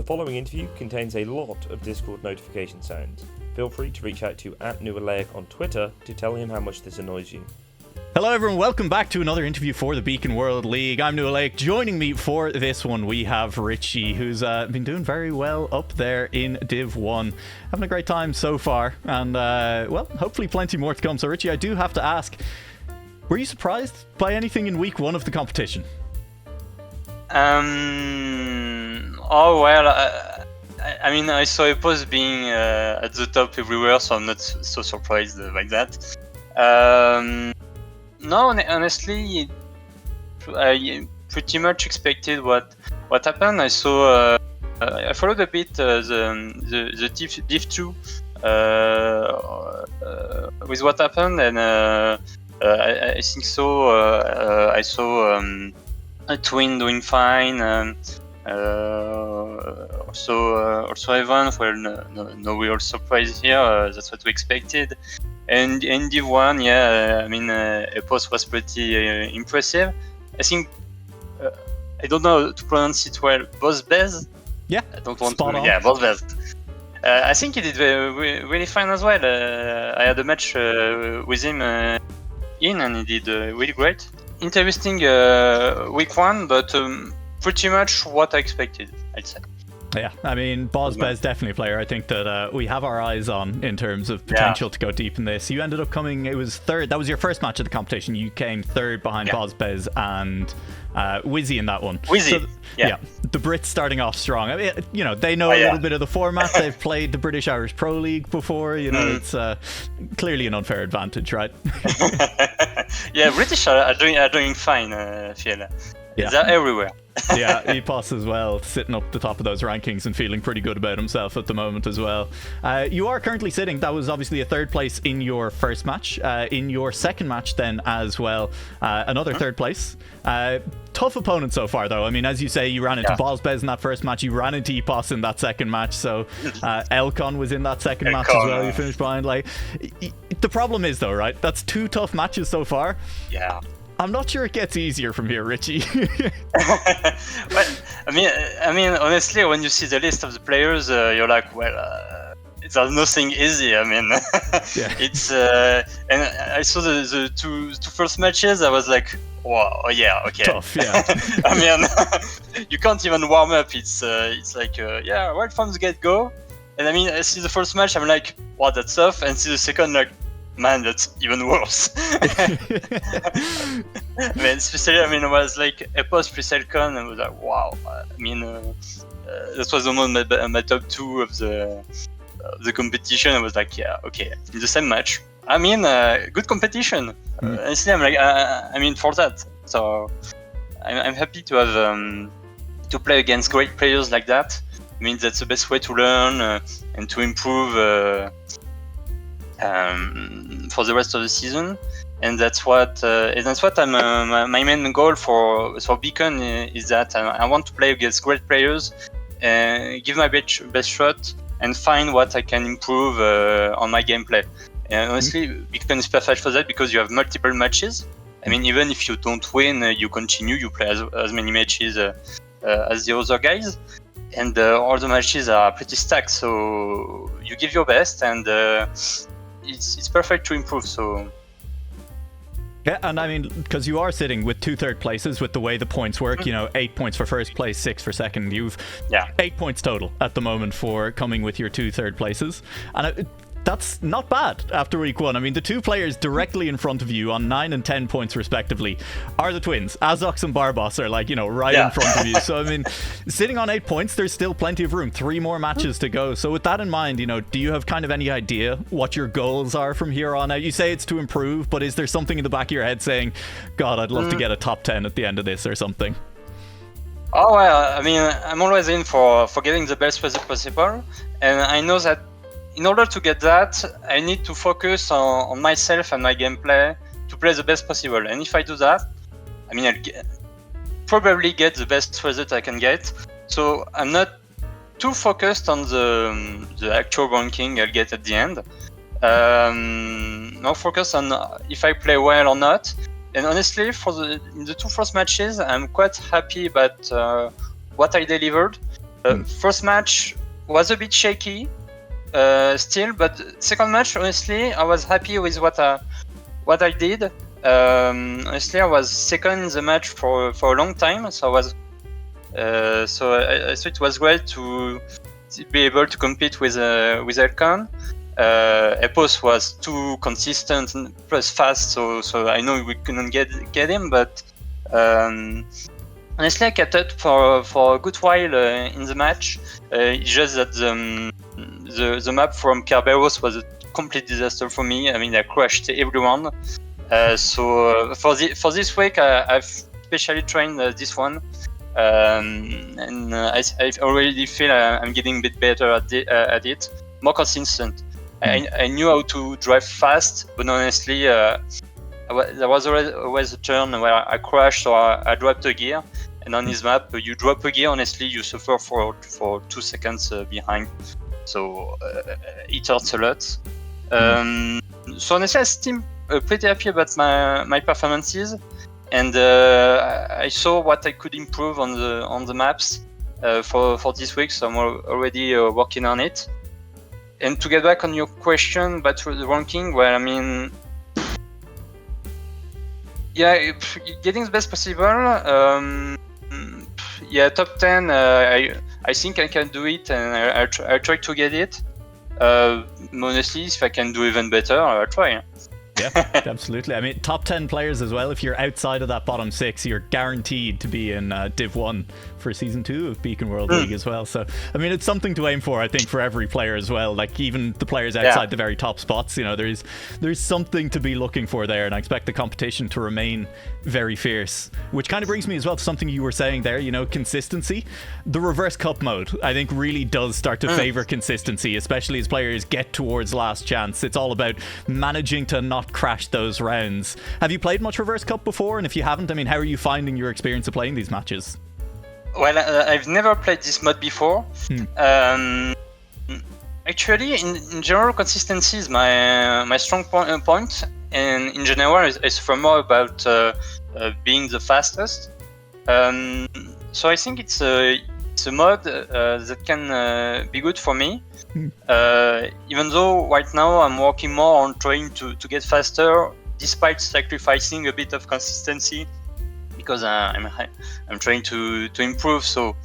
following interview contains a lot of Discord notification sounds. Feel free to reach out to @NewAlaic on Twitter to tell him how much this annoys you. Hello everyone, welcome back to another interview for the Beacon World League. I'm NewAlaic. Joining me for this one we have Richie, who's been doing very well up there in Div 1. Having a great time so far, and well, hopefully plenty more to come. So Richie, I do have to ask, were you surprised by anything in week 1 of the competition? Oh well, I mean, I saw a post being at the top everywhere, so I'm not so surprised by that. No, honestly, I pretty much expected what happened. I saw, I followed a bit the Div 2 with what happened, and I think so. I saw a Twin doing fine. Also Evan. Well, no real surprise here. That's what we expected. And in Div 1, yeah, I mean, Epos was pretty impressive. I think, I don't know how to pronounce it well, Bozbez? Yeah, I don't want spot to. on. Yeah, Bozbez. I think he did really fine as well. I had a match with him and he did really great. Interesting week 1, but pretty much what I expected, I'd say. Yeah, I mean, Bozbez definitely a player I think that we have our eyes on in terms of potential to go deep in this. You ended up coming, it was third, that was your first match of the competition. You came third behind Bozbez and Wizzy in that one. Wizzy, so, yeah. The Brits starting off strong. I mean, you know, they know a little bit of the format. They've played the British Irish Pro League before. You know, it's clearly an unfair advantage, right? Yeah, British are doing fine, Fiela. Yeah. They're everywhere. Yeah, Epos as well, sitting up the top of those rankings and feeling pretty good about himself at the moment as well. You are currently sitting, that was obviously a third place in your first match. In your second match then as well, another third place. Tough opponent so far though. I mean, as you say, you ran into Bozbez in that first match, you ran into Epos in that second match, so Elcon was in that second match as well, you finished behind. Like, the problem is though, right, that's 2 tough matches so far. Yeah. I'm not sure it gets easier from here, Richie. Well, I mean, honestly, when you see the list of the players, you're like, well, there's nothing easy. I mean, it's and I saw the two first matches. I was like, wow, oh, yeah, okay, tough, yeah. I mean, you can't even warm up. It's like, yeah, right from the get go. And I mean, I see the first match, I'm like, wow, that's tough, and see the second, like, man, that's even worse. I mean, especially, I mean, it was like Epos plus Elcon, and I was like, wow. I mean, that was almost my top 2 of the competition. I was like, yeah, okay, in the same match. I mean, good competition. Honestly, I'm like, I mean, for that. So I'm happy to have to play against great players like that. I mean, that's the best way to learn and to improve. For the rest of the season, and that's what I'm my main goal for Beacon is that I want to play against great players, give my best shot, and find what I can improve on my gameplay. And honestly, Beacon is perfect for that because you have multiple matches. I mean, even if you don't win, you continue, you play as many matches as the other guys, and all the matches are pretty stacked. So you give your best, and it's perfect to improve. So yeah, and I mean, because you are sitting with 2 third places with the way the points work, you know, 8 points for first place, 6 for second. You've 8 points total at the moment for coming with your 2 third places, and that's not bad after week 1. I mean, the 2 players directly in front of you on 9 and 10 points respectively are the twins. Azox and Barbos are, like, you know, right in front of you. So I mean, sitting on 8 points, there's still plenty of room. 3 more matches to go. So with that in mind, you know, do you have kind of any idea what your goals are from here on out? You say it's to improve, but is there something in the back of your head saying, God, I'd love to get a top 10 at the end of this or something? Oh well, I mean, I'm always in for getting the best result possible, and I know that in order to get that, I need to focus on myself and my gameplay to play the best possible. And if I do that, I mean, I'll probably get the best result I can get. So I'm not too focused on the actual ranking I'll get at the end. More focused on if I play well or not. And honestly, in the 2 first matches, I'm quite happy about what I delivered. First match was a bit shaky still, but second match, honestly, I was happy with what I did. Honestly, I was second in the match for a long time, so I thought it was great to be able to compete with Elcon. Epos was too consistent and plus fast, so I know we couldn't get him, but honestly, I kept it for a good while in the match. It's just that the map from Kerberos was a complete disaster for me. I mean, I crushed everyone. So for this week, I've specially trained this one, and I already feel I'm getting a bit better at it, more consistent. I knew how to drive fast, but honestly, there was always a turn where I crashed or I dropped a gear. And on his map, you drop a gear, honestly, you suffer for 2 seconds behind. So it hurts a lot. So honestly, I'm still pretty happy about my performances. And I saw what I could improve on the maps for this week. So I'm already working on it. And to get back on your question about the ranking, well, I mean, yeah, getting the best possible. Yeah, top 10. I think I can do it, and I try to get it. Honestly, if I can do even better, I'll try. Yeah, absolutely. I mean, top 10 players as well. If you're outside of that bottom 6, you're guaranteed to be in Div 1 for Season 2 of Beacon World League as well. So, I mean, it's something to aim for, I think, for every player as well. Like, even the players outside the very top spots, you know, there's something to be looking for there, and I expect the competition to remain very fierce. Which kind of brings me as well to something you were saying there, you know, consistency. The Reverse Cup mode, I think, really does start to favor consistency, especially as players get towards last chance. It's all about managing to not crash those rounds. Have you played much Reverse Cup before? And if you haven't, I mean, how are you finding your experience of playing these matches? Well, I've never played this mod before. Actually, in general, consistency is my strong point, and in general, it's for more about being the fastest. So I think it's a mod that can be good for me. Even though right now I'm working more on trying to get faster, despite sacrificing a bit of consistency, because I'm trying to improve. So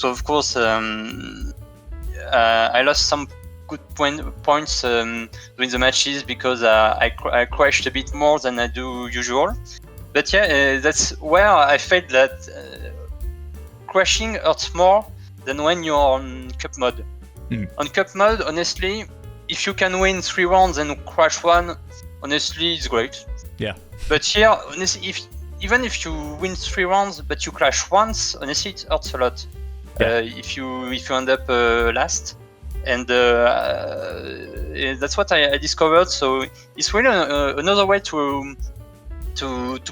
of course I lost some good points during the matches because I crashed a bit more than I do usual. But yeah, that's where I felt that crashing hurts more than when you're on cup mode. On cup mode, honestly, if you can win 3 rounds and crash 1, honestly, it's great. Yeah. But here, honestly, even if you win 3 rounds but you crash once, honestly, it hurts a lot. Yeah. If you end up last, and that's what I discovered. So it's really another way to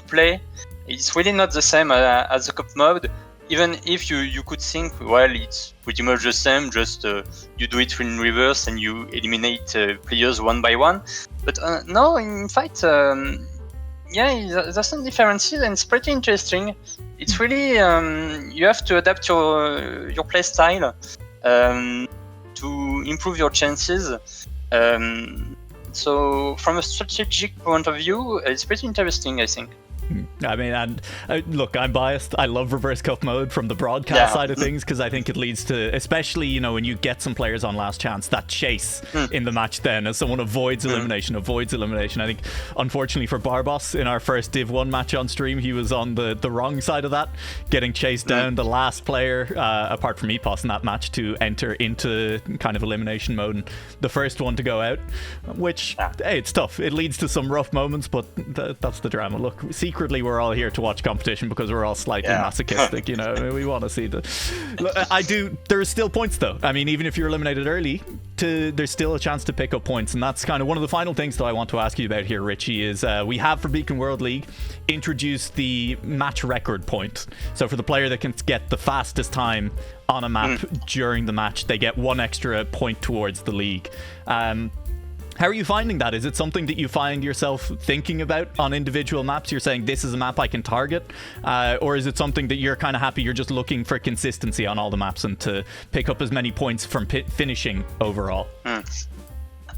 play. It's really not the same as the cup mode. Even if you could think, well, it's pretty much the same, just you do it in reverse and you eliminate players one by one. But no, in fact, there's some differences and it's pretty interesting. It's really, you have to adapt your play style to improve your chances. So from a strategic point of view, it's pretty interesting, I think. I mean, and look, I'm biased. I love Reverse Cup mode from the broadcast side of things because I think it leads to, especially, you know, when you get some players on last chance, that chase in the match then as someone avoids elimination. I think, unfortunately for Barbos, in our first Div 1 match on stream, he was on the wrong side of that, getting chased down, the last player, apart from Epos in that match, to enter into kind of elimination mode, and the first one to go out, which, hey, it's tough. It leads to some rough moments, but that's the drama. Look, secretly we're all here to watch competition because we're all slightly masochistic, you know. I mean, we want to see the. There's still points though. I mean, even if you're eliminated early, there's still a chance to pick up points, and that's kind of one of the final things that I want to ask you about here, Richie. Is we have for Beacon World League introduced the match record point. So for the player that can get the fastest time on a map during the match, they get 1 extra point towards the league. How are you finding that? Is it something that you find yourself thinking about on individual maps? You're saying, this is a map I can target? Or is it something that you're kind of happy you're just looking for consistency on all the maps and to pick up as many points from finishing overall?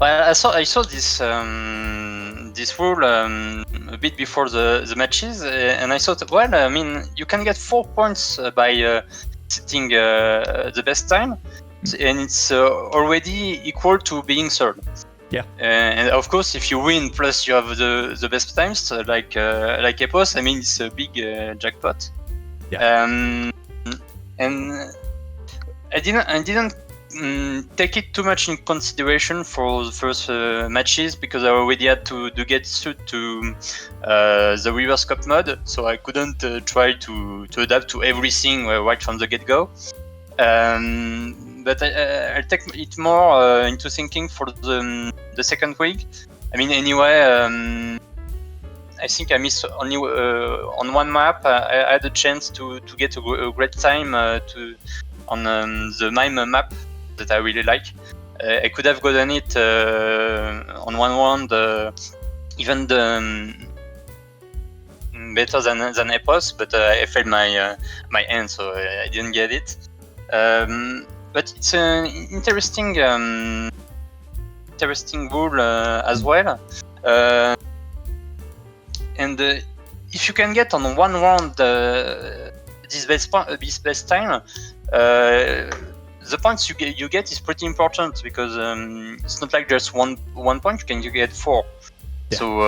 Well, I saw this this rule a bit before the matches, and I thought, well, I mean, you can get 4 points by setting the best time, and it's already equal to being third. Yeah. And of course, if you win, plus you have the best times, like Epos, I mean, it's a big jackpot. Yeah. And I didn't take it too much in consideration for the first matches, because I already had to get used to the reverse cup mode, so I couldn't try to adapt to everything right from the get-go. But I'll take it more into thinking for the second week. I mean, anyway, I think I missed only on one map. I had a chance to get a great time on the mime map that I really like. I could have gotten it on one round, even better than Epos, but I failed my end, so I didn't get it. But it's an interesting rule as well. And if you can get on one round this best time, the points you get is pretty important, because it's not like just one point, you get 4. Yeah. So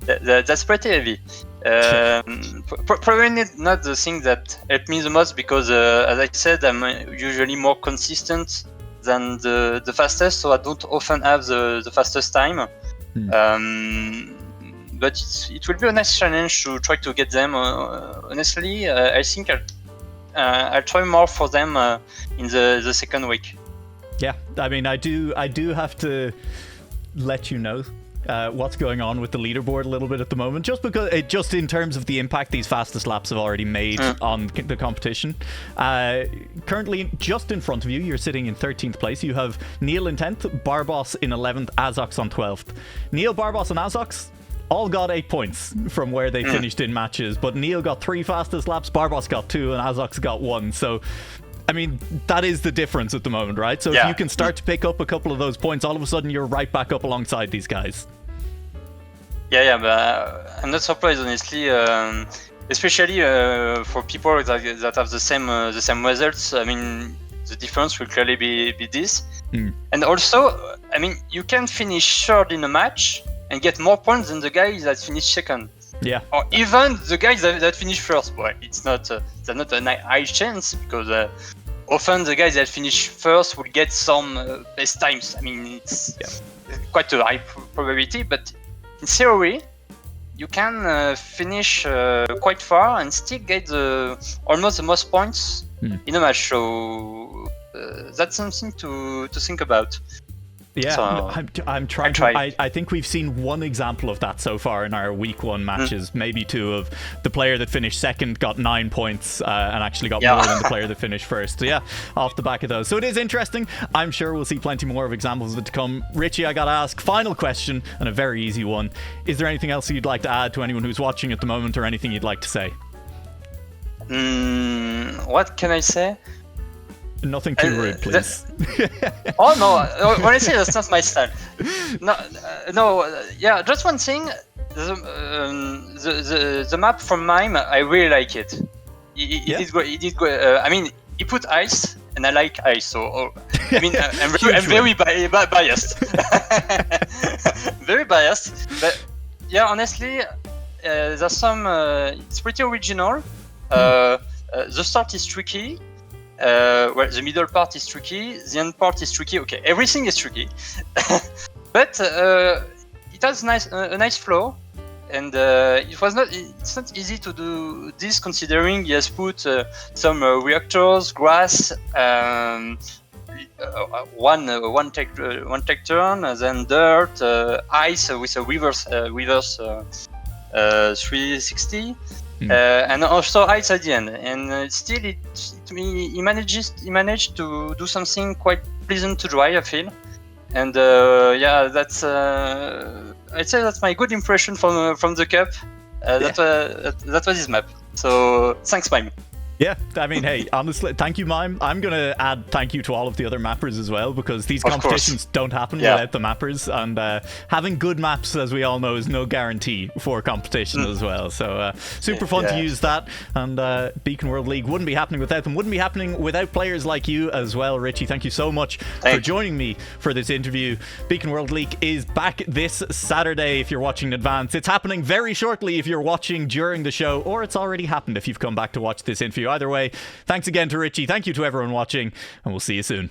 that's pretty heavy. Probably not the thing that helped me the most, because as I said, I'm usually more consistent than the fastest, so I don't often have the fastest time. But it will be a nice challenge to try to get them. Honestly, I think I'll try more for them in the second week. Yeah, I mean, I do have to let you know what's going on with the leaderboard a little bit at the moment, just in terms of the impact these fastest laps have already made on the competition. Currently, just in front of you, you're sitting in 13th place. You have Neil in 10th, Barbos in 11th, Azox on 12th. Neil, Barbos, and Azox all got 8 points from where they finished in matches, but Neil got 3 fastest laps, Barbos got 2, and Azox got 1. So, I mean, that is the difference at the moment, right? So if you can start to pick up a couple of those points, all of a sudden you're right back up alongside these guys. Yeah, but I'm not surprised, honestly. Especially for people that have the same results. I mean, the difference will clearly be this. And also, I mean, you can finish third in a match and get more points than the guy that finished second. Yeah. Or even the guys that finished first. Well, it's not a high chance, because often the guys that finish first will get some best times. I mean, it's quite a high probability, but in theory, you can finish quite far and still get almost the most points in a match. So that's something to think about. Yeah, so, I'm trying to. I think we've seen one example of that so far in our week 1 matches, maybe 2, of the player that finished second got 9 points and actually got more than the player that finished first. So yeah, off the back of those. So it is interesting. I'm sure we'll see plenty more of examples of it to come. Richie, I gotta ask, final question, and a very easy one. Is there anything else you'd like to add to anyone who's watching at the moment, or anything you'd like to say? What can I say? Nothing too rude, please. Oh no! Honestly, that's not my style. No. Yeah, just one thing. The map from Mime, I really like it. It did go. I mean, he put ice, and I like ice. So I mean, I'm very biased. Very biased. But yeah, honestly, there's some. It's pretty original. The start is tricky. Well, the middle part is tricky, the end part is tricky. Okay, everything is tricky, but it has a nice flow, and it's not easy to do this, considering he has put some reactors, grass, one tech turn, then dirt, ice with a reverse 360. And also ice at the end, and still he managed to do something quite pleasant to drive, I feel. And that's I'd say that's my good impression from the cup. That was his map. So thanks, Mime. Yeah, I mean, hey, honestly, thank you, Mime. I'm going to add thank you to all of the other mappers as well, because these competitions don't happen without the mappers, and having good maps, as we all know, is no guarantee for competition as well. So super fun to use that, and Beacon World League wouldn't be happening without them, wouldn't be happening without players like you as well, Richie. Thank you so much for joining me for this interview. Beacon World League is back this Saturday if you're watching in advance. It's happening very shortly if you're watching during the show, or it's already happened if you've come back to watch this interview. Either way, thanks again to Richie. Thank you to everyone watching, and we'll see you soon.